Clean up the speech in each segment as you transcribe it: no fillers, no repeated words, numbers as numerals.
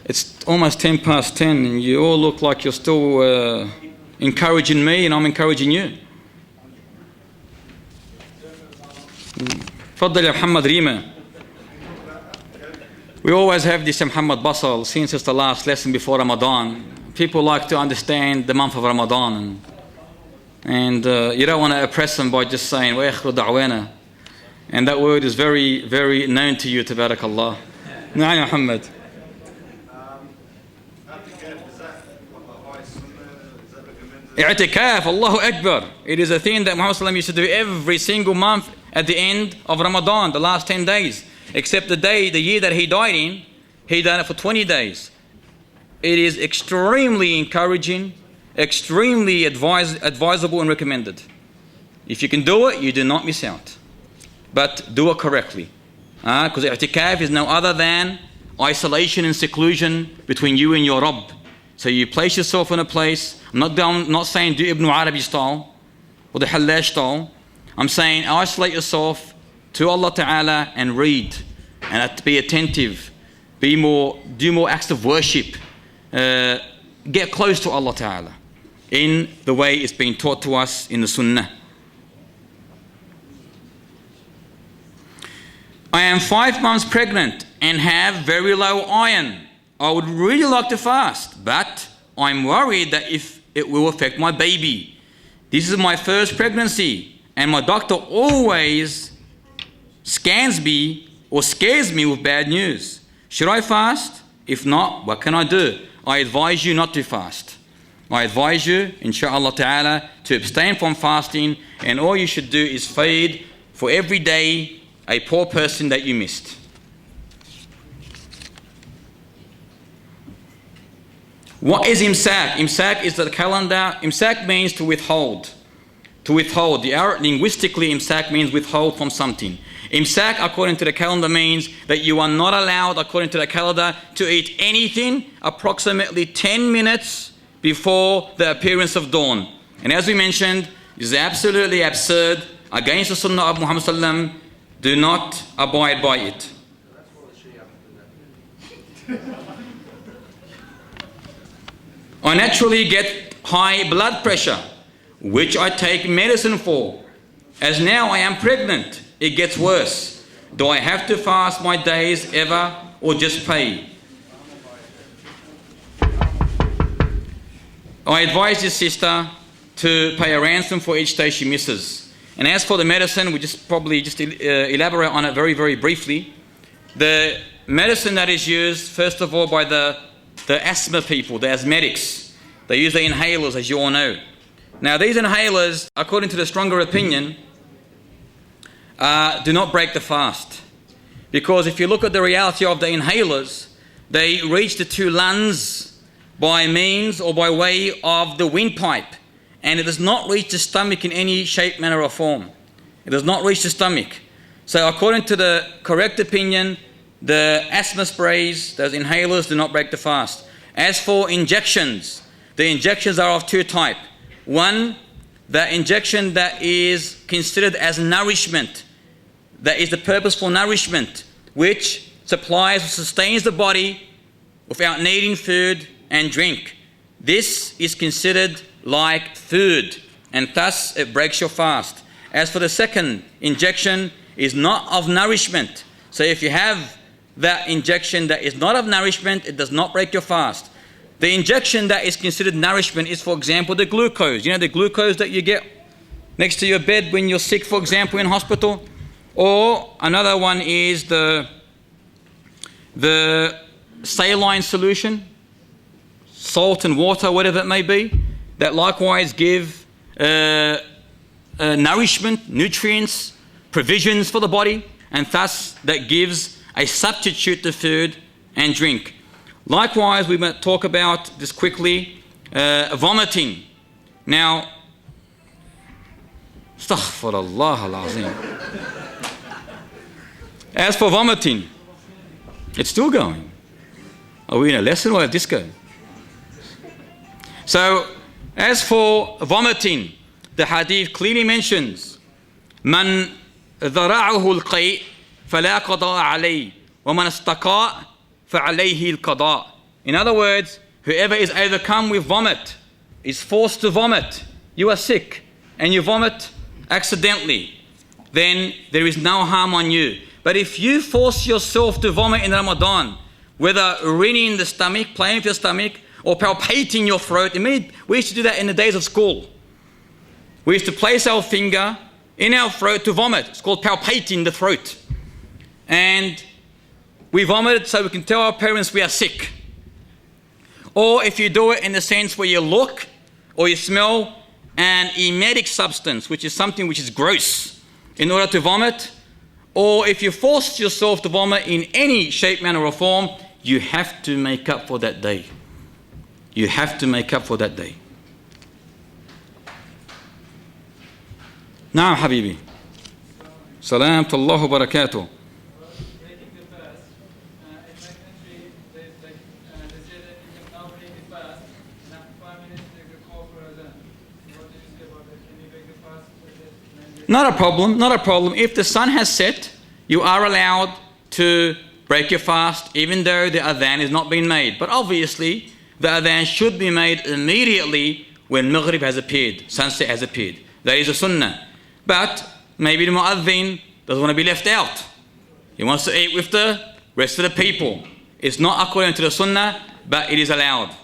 It's almost 10 past 10 and you all look like you're still encouraging me and I'm encouraging you. تفضل يا محمد ريما. We always have this Muhammad Basal since it's the last lesson before Ramadan. People like to understand the month of Ramadan and you don't want to oppress them by just saying وَيَخْرُ دَعْوَانَا, and that word is very, very known to you, tabarakallah. نعم يا محمد. I'tikaf, Allahu Akbar. It is a thing that Muhammad ﷺ used to do every single month at the end of Ramadan, the last 10 days. Except the year that he died in, he done it for 20 days. It is extremely encouraging, extremely advisable and recommended. If you can do it, you do not miss out. But do it correctly. Because i'tikaf is no other than isolation and seclusion between you and your Rabb. So you place yourself in a place. I'm not saying do Ibn Arabi style or the Hallaj style. I'm saying isolate yourself to Allah Ta'ala and read and be attentive. Do more acts of worship. Get close to Allah Ta'ala in the way it's been taught to us in the Sunnah. I am 5 months pregnant and have very low iron. I would really like to fast, but I'm worried that if it will affect my baby. This is my first pregnancy and my doctor always scares me with bad news. Should I fast? If not, what can I do? I advise you not to fast. I advise you, inshaAllah ta'ala, to abstain from fasting, and all you should do is feed for every day a poor person that you missed. What is imsak? Imsak is the calendar. Imsak means to withhold. To withhold. Linguistically, imsak means withhold from something. Imsak, according to the calendar, means that you are not allowed, according to the calendar, to eat anything approximately 10 minutes before the appearance of dawn. And as we mentioned, it is absolutely absurd, against the Sunnah of Muhammad sallallahu. Do not abide by it. I naturally get high blood pressure, which I take medicine for. As now I am pregnant, it gets worse. Do I have to fast my days ever or just pay? I advise this sister to pay a ransom for each day she misses. And as for the medicine, we just elaborate on it very, very briefly. The medicine that is used, first of all, by the asthma people, the asthmatics, they use the inhalers, as you all know. Now, these inhalers, according to the stronger opinion, do not break the fast. Because if you look at the reality of the inhalers, they reach the two lungs by means or by way of the windpipe. And it does not reach the stomach in any shape, manner or form. It does not reach the stomach. So according to the correct opinion, the asthma sprays, those inhalers, do not break the fast. As for injections, the injections are of two types. One, the injection that is considered as nourishment, that is the purposeful nourishment, which supplies or sustains the body without needing food and drink. This is considered like food, and thus it breaks your fast. As for the second injection, is not of nourishment. So if you have that injection that is not of nourishment, it does not break your fast. The injection that is considered nourishment is, for example, the glucose. You know the glucose that you get next to your bed when you're sick, for example, in hospital? Or another one is the saline solution, salt and water, whatever it may be, that likewise give nourishment, nutrients, provisions for the body, and thus that gives a substitute to food and drink. Likewise, we might talk about this quickly, vomiting. Now, astaghfirullah al-azim. As for vomiting, it's still going. Are we in a lesson or a disco? So, as for vomiting, the hadith clearly mentions, من ذرعه القيء فلا قضاء عليه ومن استقاء فعليه القضاء. In other words, whoever is overcome with vomit, is forced to vomit, you are sick, and you vomit accidentally, then there is no harm on you. But if you force yourself to vomit in Ramadan, whether urinating in the stomach, playing with your stomach, or palpating your throat, we used to do that in the days of school. We used to place our finger in our throat to vomit. It's called palpating the throat. And we vomited so we can tell our parents we are sick. Or if you do it in the sense where you look or you smell an emetic substance, which is something which is gross, in order to vomit, or if you force yourself to vomit in any shape, manner or form, you have to make up for that day. You have to make up for that day. Naam Habibi. Salam to Allah wa barakatuh. Not a problem, not a problem. If the sun has set, you are allowed to break your fast even though the adhan is not being made. But obviously, the adhan should be made immediately when Maghrib has appeared, sunset has appeared. That is a sunnah. But maybe the mu'adhin doesn't want to be left out. He wants to eat with the rest of the people. It's not according to the sunnah, but it is allowed.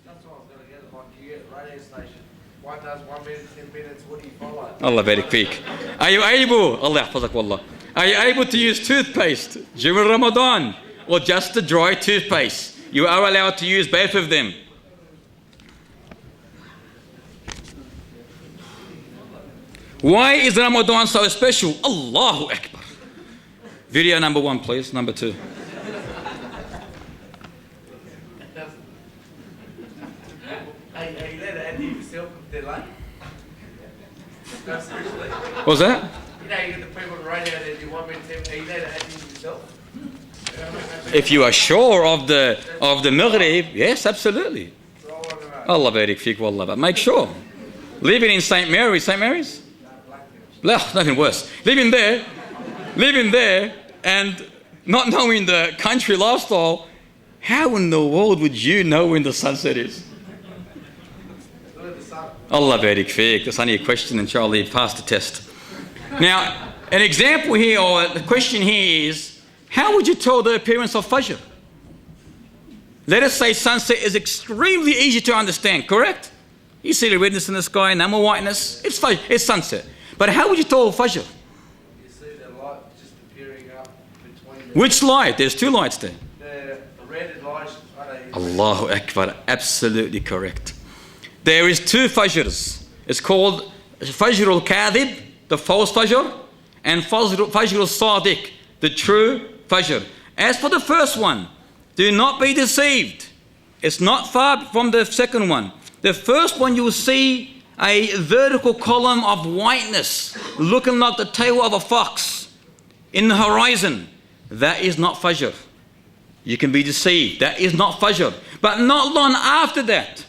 That's what I was going to get, like you get a radio station. One does 1 minute, 10 minutes, what do you follow? Allah barik feek. Are you able, Allah yahfazak wallah, are you able to use toothpaste during Ramadan or just the dry toothpaste? You are allowed to use both of them. Why is Ramadan so special? Allahu Akbar. Video number 1, please. Number 2. Hey, you let it add to yourself if they're late? No, seriously. What's that? You know, you get the people on the radio that do 1 minute, 10 minutes, you let it add to yourself? If you are sure of the Maghrib, yes, absolutely. Allah barik feek wallah, but make sure. Living in St. Mary's? No, nothing worse. Living there and not knowing the country lifestyle, how in the world would you know when the sunset is? Allah barik feek. That's only a question, inshallah, you passed the test. Now, an example here, or the question here is, how would you tell the appearance of Fajr? Let us say sunset is extremely easy to understand, correct? You see the redness in the sky, number whiteness, it's Fajr, it's sunset. But how would you tell Fajr? You see the light just appearing up between the... Which light? There's 2 lights there. The red light... Allahu Akbar, absolutely correct. There is 2 Fajrs. It's called Fajr al-Kadhib, the false Fajr, and Fajr al-Sadiq, the true Fajr. As for the first one, do not be deceived. It's not far from the second one. The first one, you will see a vertical column of whiteness looking like the tail of a fox in the horizon. That is not Fajr. You can be deceived. That is not Fajr. But not long after that,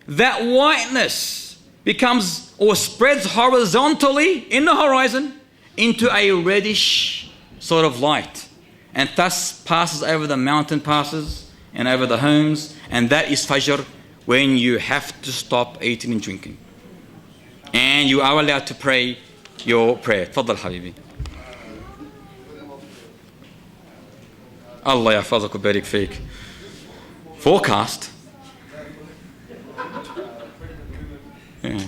that whiteness becomes or spreads horizontally in the horizon into a reddish sort of light, and thus passes over the mountain passes and over the homes, and that is Fajr, when you have to stop eating and drinking. And you are allowed to pray your prayer. Tfaddal Habibi. Allah yahfazak wa barik feek. Forecast. Yeah.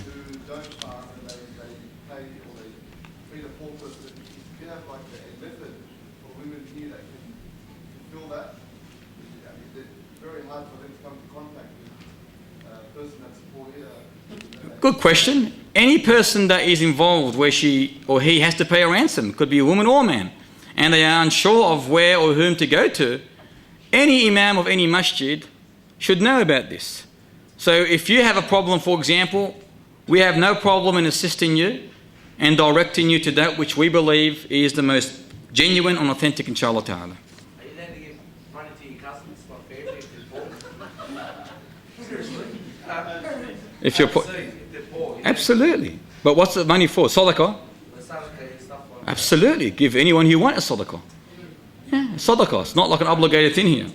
Good question. Any person that is involved where she or he has to pay a ransom, could be a woman or a man, and they are unsure of where or whom to go to, any imam of any masjid should know about this. So if you have a problem, for example, we have no problem in assisting you and directing you to that which we believe is the most genuine and authentic, inshallah ta'ala. Are you allowed to give money to your cousins, like family, if they're poor? Seriously? If you're poor, absolutely. But what's the money for? Sadaqah? Absolutely. Give anyone you want a sadaqah. Yeah, sadaqah. It's not like an obligated thing here.